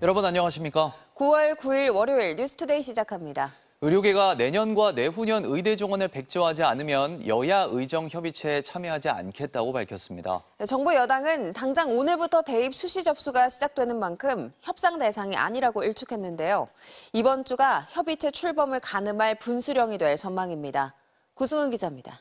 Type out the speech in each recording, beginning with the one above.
여러분 안녕하십니까? 9월 9일 월요일 뉴스투데이 시작합니다. 의료계가 내년과 내후년 의대 정원을 백지화하지 않으면 여야 의정협의체에 참여하지 않겠다고 밝혔습니다. 정부 여당은 당장 오늘부터 대입 수시 접수가 시작되는 만큼 협상 대상이 아니라고 일축했는데요. 이번 주가 협의체 출범을 가늠할 분수령이 될 전망입니다. 구승은 기자입니다.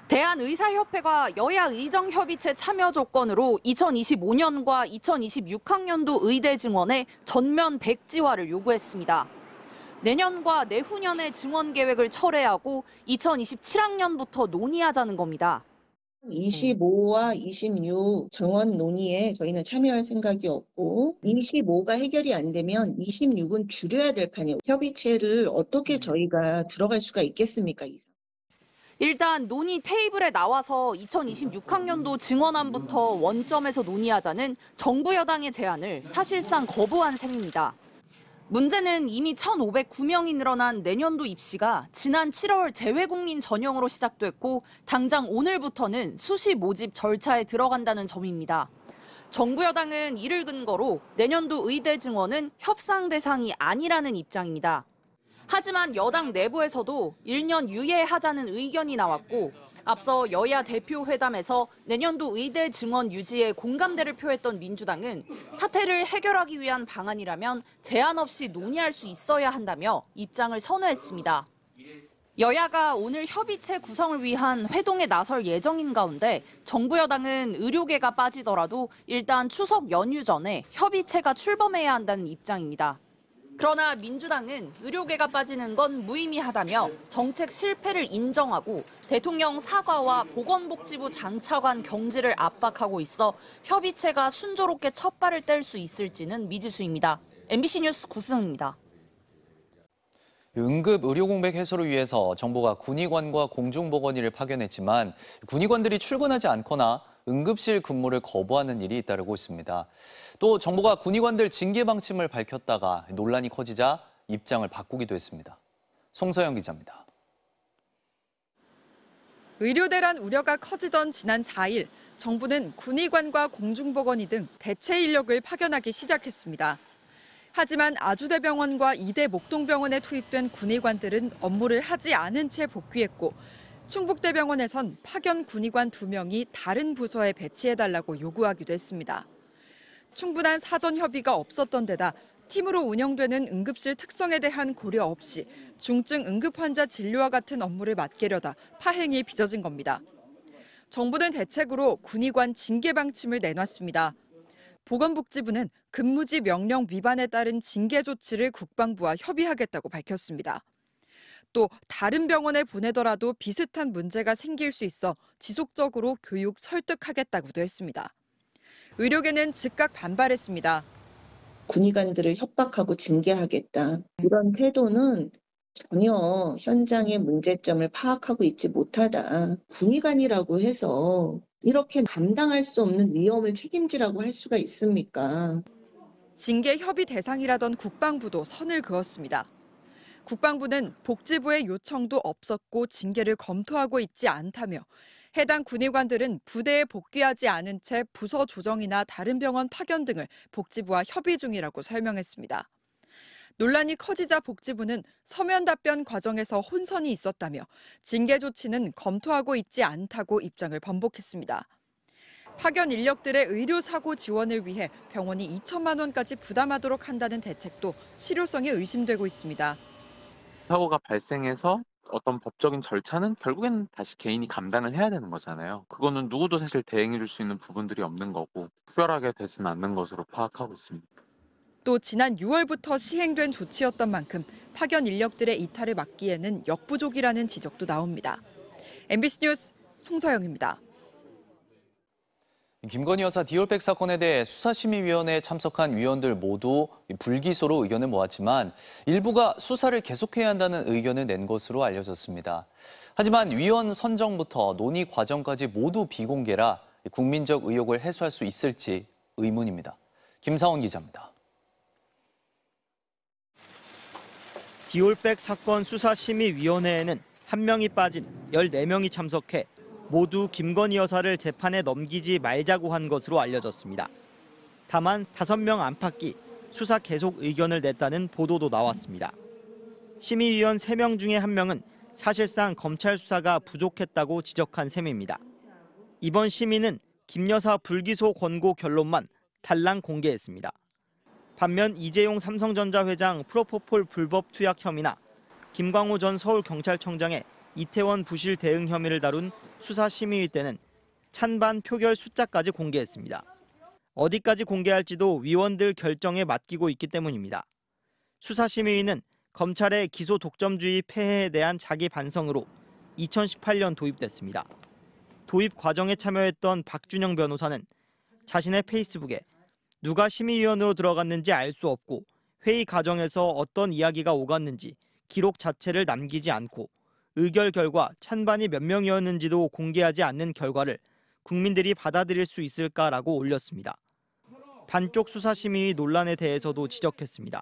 대한의사협회가 여야 의정협의체 참여 조건으로 2025년과 2026학년도 의대 증원의 전면 백지화를 요구했습니다. 내년과 내후년의 증원 계획을 철회하고 2027학년부터 논의하자는 겁니다. 25와 26 증원 논의에 저희는 참여할 생각이 없고 25가 해결이 안 되면 26은 줄여야 될 판이에요. 협의체를 어떻게 저희가 들어갈 수가 있겠습니까? 일단 논의 테이블에 나와서 2026학년도 증원안부터 원점에서 논의하자는 정부 여당의 제안을 사실상 거부한 셈입니다. 문제는 이미 1,509명이 늘어난 내년도 입시가 지난 7월 재외국민 전형으로 시작됐고 당장 오늘부터는 수시 모집 절차에 들어간다는 점입니다. 정부 여당은 이를 근거로 내년도 의대 증원은 협상 대상이 아니라는 입장입니다. 하지만 여당 내부에서도 1년 유예하자는 의견이 나왔고 앞서 여야 대표 회담에서 내년도 의대 증원 유지에 공감대를 표했던 민주당은 사태를 해결하기 위한 방안이라면 제한 없이 논의할 수 있어야 한다며 입장을 선회했습니다. 여야가 오늘 협의체 구성을 위한 회동에 나설 예정인 가운데 정부 여당은 의료계가 빠지더라도 일단 추석 연휴 전에 협의체가 출범해야 한다는 입장입니다. 그러나 민주당은 의료계가 빠지는 건 무의미하다며 정책 실패를 인정하고 대통령 사과와 보건복지부 장차관 경질을 압박하고 있어 협의체가 순조롭게 첫 발을 뗄 수 있을지는 미지수입니다. MBC 뉴스 구승입니다. 응급 의료 공백 해소를 위해서 정부가 군의관과 공중보건의를 파견했지만 군의관들이 출근하지 않거나 응급실 근무를 거부하는 일이 잇따르고 있습니다. 또 정부가 군의관들 징계 방침을 밝혔다가 논란이 커지자 입장을 바꾸기도 했습니다. 송서영 기자입니다. 의료대란 우려가 커지던 지난 4일, 정부는 군의관과 공중보건의 등 대체 인력을 파견하기 시작했습니다. 하지만 아주대병원과 이대 목동병원에 투입된 군의관들은 업무를 하지 않은 채 복귀했고 충북대병원에선 파견 군의관 2명이 다른 부서에 배치해달라고 요구하기도 했습니다. 충분한 사전 협의가 없었던 데다 팀으로 운영되는 응급실 특성에 대한 고려 없이 중증 응급 환자 진료와 같은 업무를 맡기려다 파행이 빚어진 겁니다. 정부는 대책으로 군의관 징계 방침을 내놨습니다. 보건복지부는 근무지 명령 위반에 따른 징계 조치를 국방부와 협의하겠다고 밝혔습니다. 또 다른 병원에 보내더라도 비슷한 문제가 생길 수 있어 지속적으로 교육 설득하겠다고도 했습니다. 의료계는 즉각 반발했습니다. 군의관들을 협박하고 징계하겠다. 이런 태도는 전혀 현장의 문제점을 파악하고 있지 못하다. 군의관이라고 해서 이렇게 감당할 수 없는 위험을 책임지라고 할 수가 있습니까? 징계 협의 대상이라던 국방부도 선을 그었습니다. 국방부는 복지부의 요청도 없었고 징계를 검토하고 있지 않다며 해당 군의관들은 부대에 복귀하지 않은 채 부서 조정이나 다른 병원 파견 등을 복지부와 협의 중이라고 설명했습니다. 논란이 커지자 복지부는 서면 답변 과정에서 혼선이 있었다며 징계 조치는 검토하고 있지 않다고 입장을 번복했습니다. 파견 인력들의 의료사고 지원을 위해 병원이 2천만 원까지 부담하도록 한다는 대책도 실효성이 의심되고 있습니다. 사고가 발생해서 어떤 법적인 절차는 결국엔 다시 개인이 감당을 해야 되는 거잖아요. 그거는 누구도 사실 대행해 줄 수 있는 부분들이 없는 거고 특별하게 되지는 않는 것으로 파악하고 있습니다. 또 지난 6월부터 시행된 조치였던 만큼 파견 인력들의 이탈을 막기에는 역부족이라는 지적도 나옵니다. MBC 뉴스 송서영입니다. 김건희 여사 디올백 사건에 대해 수사심의위원회에 참석한 위원들 모두 불기소로 의견을 모았지만 일부가 수사를 계속해야 한다는 의견을 낸 것으로 알려졌습니다. 하지만 위원 선정부터 논의 과정까지 모두 비공개라 국민적 의혹을 해소할 수 있을지 의문입니다. 김사원 기자입니다. 디올백 사건 수사심의위원회에는 1명이 빠진 14명이 참석해 모두 김건희 여사를 재판에 넘기지 말자고 한 것으로 알려졌습니다. 다만 5명 안팎이 수사 계속 의견을 냈다는 보도도 나왔습니다. 심의위원 3명 중에 1명은 사실상 검찰 수사가 부족했다고 지적한 셈입니다. 이번 심의는 김 여사 불기소 권고 결론만 달랑 공개했습니다. 반면 이재용 삼성전자 회장 프로포폴 불법 투약 혐의나 김광호 전 서울경찰청장의 이태원 부실 대응 혐의를 다룬 수사심의위 때는 찬반 표결 숫자까지 공개했습니다. 어디까지 공개할지도 위원들 결정에 맡기고 있기 때문입니다. 수사심의위는 검찰의 기소 독점주의 폐해에 대한 자기 반성으로 2018년 도입됐습니다. 도입 과정에 참여했던 박준영 변호사는 자신의 페이스북에 누가 심의위원으로 들어갔는지 알 수 없고 회의 과정에서 어떤 이야기가 오갔는지 기록 자체를 남기지 않고 의결 결과 찬반이 몇 명이었는지도 공개하지 않는 결과를 국민들이 받아들일 수 있을까라고 올렸습니다. 반쪽 수사심의위 논란에 대해서도 지적했습니다.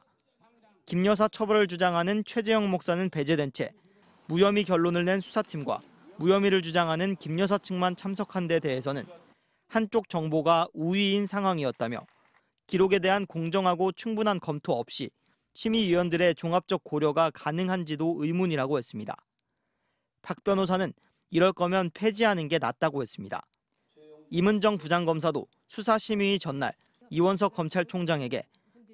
김 여사 처벌을 주장하는 최재형 목사는 배제된 채 무혐의 결론을 낸 수사팀과 무혐의를 주장하는 김 여사 측만 참석한 데 대해서는 한쪽 정보가 우위인 상황이었다며 기록에 대한 공정하고 충분한 검토 없이 심의위원들의 종합적 고려가 가능한지도 의문이라고 했습니다. 박 변호사는 이럴 거면 폐지하는 게 낫다고 했습니다. 임은정 부장검사도 수사심의위 전날 이원석 검찰총장에게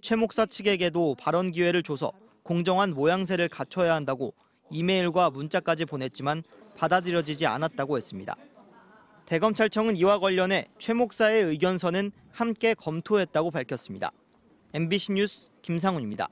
최 목사 측에게도 발언 기회를 줘서 공정한 모양새를 갖춰야 한다고 이메일과 문자까지 보냈지만 받아들여지지 않았다고 했습니다. 대검찰청은 이와 관련해 최 목사의 의견서는 함께 검토했다고 밝혔습니다. MBC 뉴스 김상훈입니다.